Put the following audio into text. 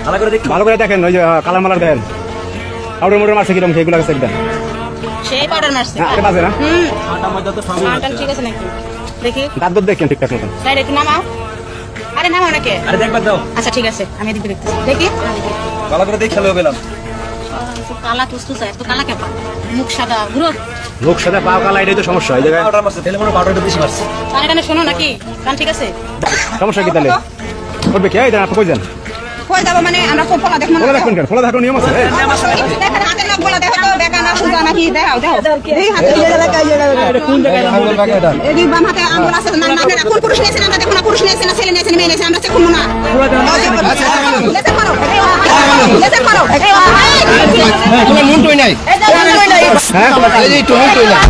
ভালো করে দেখেন ওই যে কালার মালার দেন পাউডার মোটর মারছে কিরকম সেগুলো আছে একদম সেই পাউডার মারছে আরে বাজে না আটা ময়দা তো সবই আটা ঠিক আছে নাকি দেখি দাঁত দুধ দেখেন ঠিকঠাক মতন স্যার একটু নামাও আরে নামাও নাকি আরে দেখবা দাও আচ্ছা ঠিক আছে আমি এদিকে দেখতেছি দেখি ভালো করে দেখে খেলেও পেলাম কালা তুসতুস এত কালা কেপা মুখ সাদা ঘুরো লোক সাথে পা কালা এটাই তো সমস্যা এই জায়গায় পাউডার মারছে তেলে মনে পাউডারটা বেশি মারছে কানে টানে শোনো নাকি কান ঠিক আছে সমস্যা কি তাহলে করবে কি এই দেন আপনি কই যান কই যাব মানে আমরা কোন ফলা দেখব না ফলা দেখবেন কেন ফলা দেখার নিয়ম আছে দেখেন হাতে না ফলা দেখো তো বেকা না সুজা নাকি দেখাও এই হাতে এটা কোন জায়গায় আঙ্গুল বাকি এটা এই বাম হাতে আঙ্গুল আছে না না কোন পুরুষ নিয়েছে না দেখো না পুরুষ নিয়েছে না ছেলে নিয়েছে মেয়ে নিয়েছে আমরা চেক করব না লেজার মারো লেজার মারো তোমার মন টই নাই এই যে হ্যাঁ এই যে টই নাই